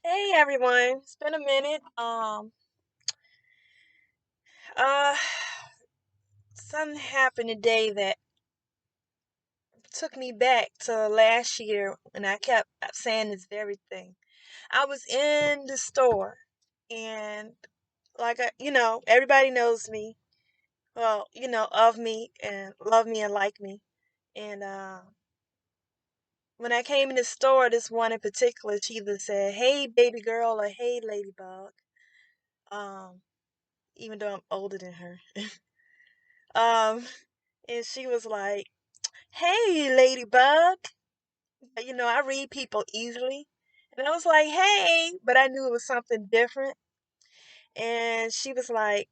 Hey everyone, it's been a minute. Uh, Something happened today that took me back to last year, and I kept saying this very thing. I was in the store, and everybody knows me. Well, of me and love me and like me. And when I came in the store, this one in particular, she either said, "Hey, baby girl," or "Hey, ladybug." Um, Even though I'm older than her. Um, and she was like, "Hey, Ladybug." I read people easily. And I was like, "Hey," but I knew it was something different. And she was like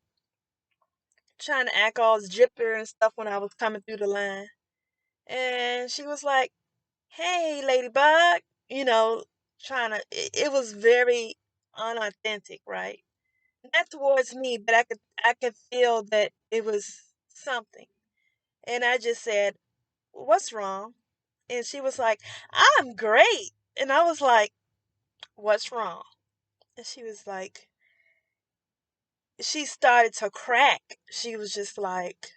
trying to act all jipper and stuff when I was coming through the line. And she was like, "Hey, Ladybug," you know, it was very unauthentic, right? Not towards me, but I could feel that it was something. And I just said, "What's wrong?" And she was like, "I'm great." And I was like, "What's wrong?" And she was like, she started to crack. She was just like,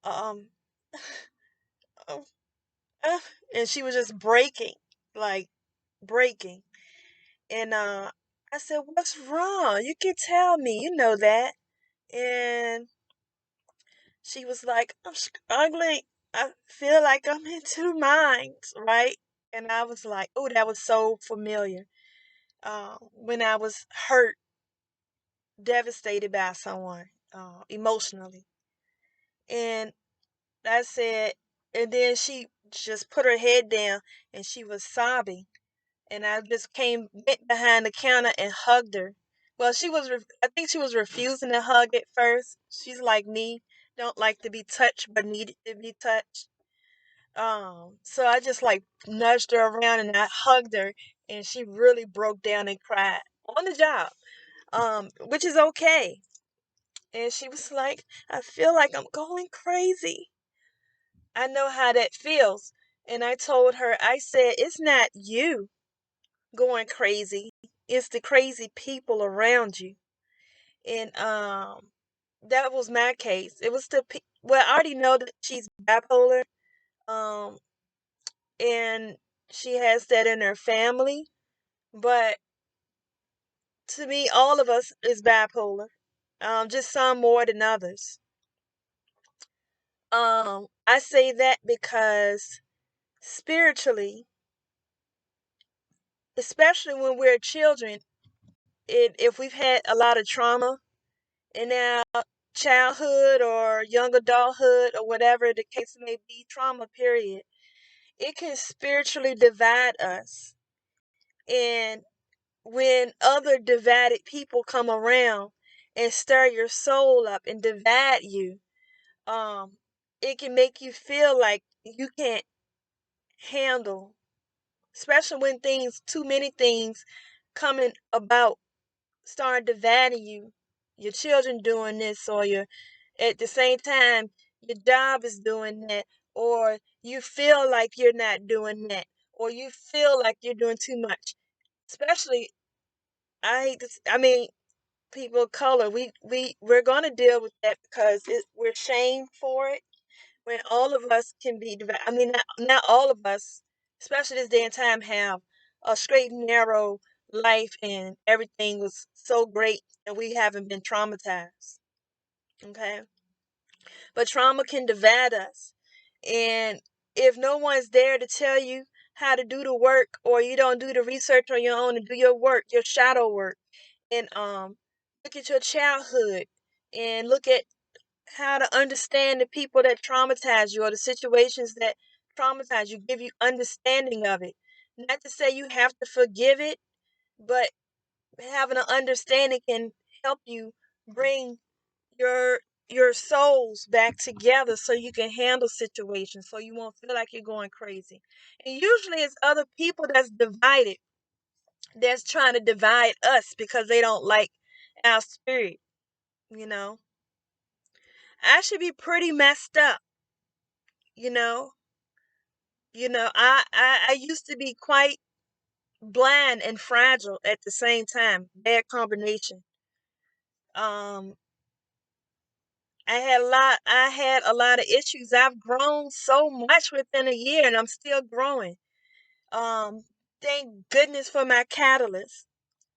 um, oh, uh, and she was just breaking, like breaking. And I said, "What's wrong? You can tell me. You know that." And she was like, "I'm struggling. I feel like I'm in two minds, right?" And I was like, "Oh, that was so familiar." When I was hurt, devastated by someone, emotionally. And I said, and then she just put her head down and she was sobbing. And I just went behind the counter and hugged her. Well, I think she was refusing to hug at first. She's like me, don't like to be touched, but needed to be touched. So I just like nudged her around and I hugged her, and she really broke down and cried on the job, which is okay. And she was like, "I feel like I'm going crazy. I know how that feels." And I told her, I said, "It's not you going crazy. It's the crazy people around you." And that was my case. It was well, I already know that she's bipolar. Um and she has that in her family, but to me all of us is bipolar. Just some more than others. I say that because spiritually, especially when we're children, if we've had a lot of trauma in our childhood or young adulthood or whatever the case may be, trauma period, it can spiritually divide us. And when other divided people come around and stir your soul up and divide you, um, it can make you feel like you can't handle, especially when too many things coming about, start dividing you. Your children doing this, or at the same time, your job is doing that, or you feel like you're not doing that, or you feel like you're doing too much. Especially, I mean, people of color, we're gonna deal with that because we're shamed for it. When all of us can be I mean, not all of us, especially this day and time, have a straight and narrow life and everything was so great and we haven't been traumatized. Okay. But trauma can divide us. And if no one's there to tell you how to do the work, or you don't do the research on your own and do your work, your shadow work, and look at your childhood and look at how to understand the people that traumatize you or the situations that traumatize you, give you understanding of it. Not to say you have to forgive it, but having an understanding can help you bring your your souls back together so you can handle situations, so you won't feel like you're going crazy. And usually it's other people that's divided, that's trying to divide us because they don't like our spirit, you know. I should be pretty messed up, you know. I used to be quite blind and fragile at the same time. Bad combination. Um, I had a lot of issues. I've grown so much within a year and I'm still growing. Um, thank goodness for my catalyst.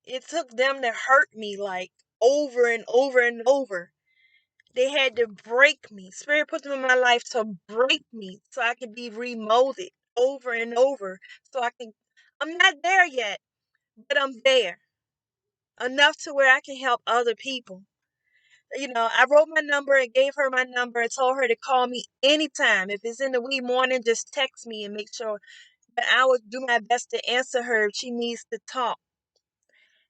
It took them to hurt me like over and over and over. They had to break me. Spirit put them in my life to break me so I could be remolded over and over. So I'm not there yet, but I'm there enough to where I can help other people. I wrote my number and gave her my number and told her to call me anytime. If it's in the wee morning, just text me and make sure that I will do my best to answer her if she needs to talk.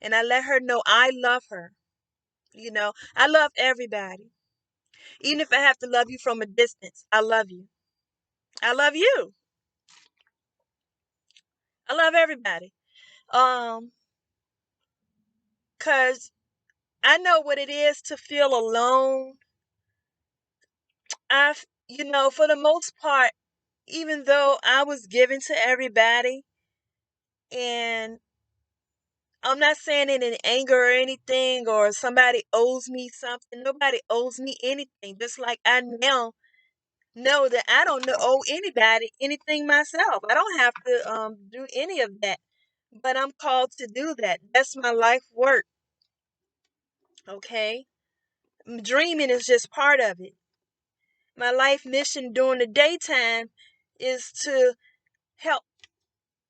And I let her know I love her. I love everybody. Even if I have to love you from a distance, I love you. I love you. I love everybody. Um, cause I know what it is to feel alone. For the most part, even though I was given to everybody, and I'm not saying it in anger or anything, or somebody owes me something. Nobody owes me anything. Just like I now know that I don't owe anybody anything myself. I don't have to do any of that. But I'm called to do that. That's my life work. Okay? Dreaming is just part of it. My life mission during the daytime is to help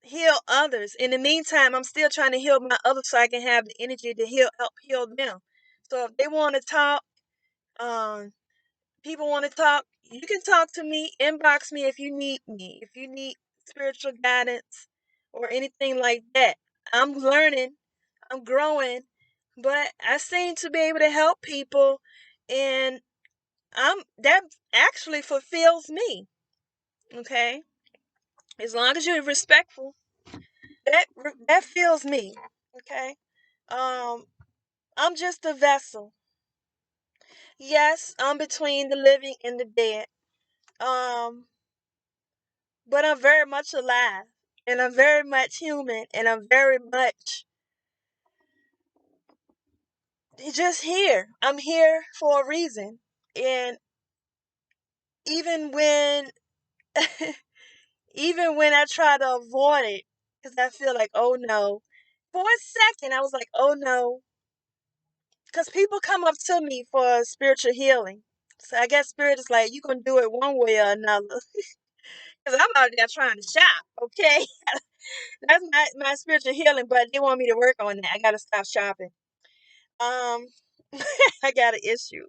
heal others. In the meantime, I'm still trying to heal my others so I can have the energy to help heal them. So if they want to talk, um, people want to talk, you can talk to me, inbox me if you need me. If you need spiritual guidance or anything like that. I'm learning, I'm growing, but I seem to be able to help people, and that actually fulfills me. Okay? As long as you're respectful, that fills me. Okay? Um I'm just a vessel. Yes, I'm between the living and the dead. Um but I'm very much alive, and I'm very much human, and I'm very much just here. I'm here for a reason. And even when even when I try to avoid it, because I feel like, oh no, for a second I was like, oh no, because people come up to me for spiritual healing. So I guess spirit is like, you can do it one way or another. Because I'm out there trying to shop, okay? That's my spiritual healing, but they want me to work on that. I gotta stop shopping. Um, I got an issue.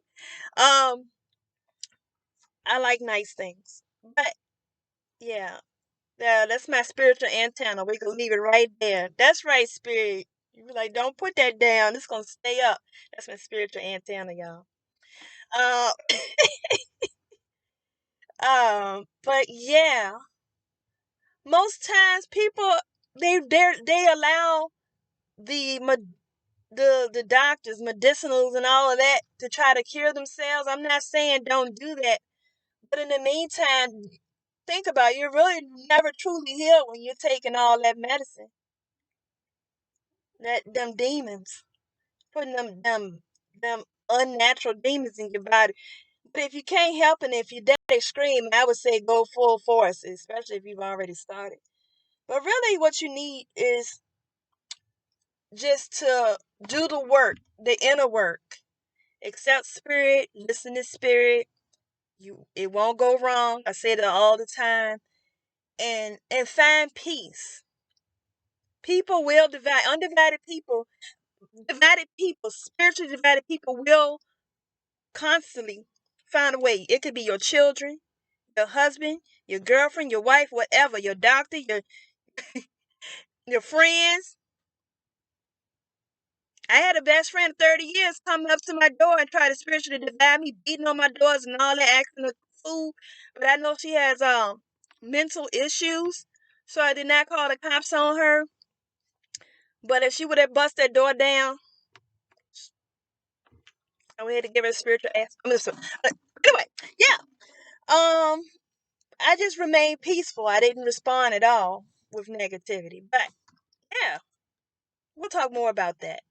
Um, I like nice things, but yeah, that's my spiritual antenna. We can leave it right there. That's right, spirit. You be like, don't put that down. It's gonna stay up. That's my spiritual antenna, y'all. Uh, but yeah, most times people they allow the the doctors, medicinals, and all of that to try to cure themselves. I'm not saying don't do that, but in the meantime, think about it, you're really never truly healed when you're taking all that medicine, that them demons, putting them unnatural demons in your body. But if you can't help it, if your daddy scream, I would say go full force, especially if you've already started. But really, what you need is just to do the work, the inner work. Accept spirit, listen to spirit. It won't go wrong. I say that all the time. And find peace. People will divide. Divided people, spiritually divided people will constantly find a way. It could be your children, your husband, your girlfriend, your wife, whatever, your doctor, your friends. I had a best friend 30 years coming up to my door and try to spiritually divide me, beating on my doors and all that, asking for food. But I know she has mental issues, so I did not call the cops on her. But if she would have bust that door down, I would have to give her a spiritual ass. Anyway, yeah. I just remained peaceful. I didn't respond at all with negativity. But yeah, gonna talk more about that.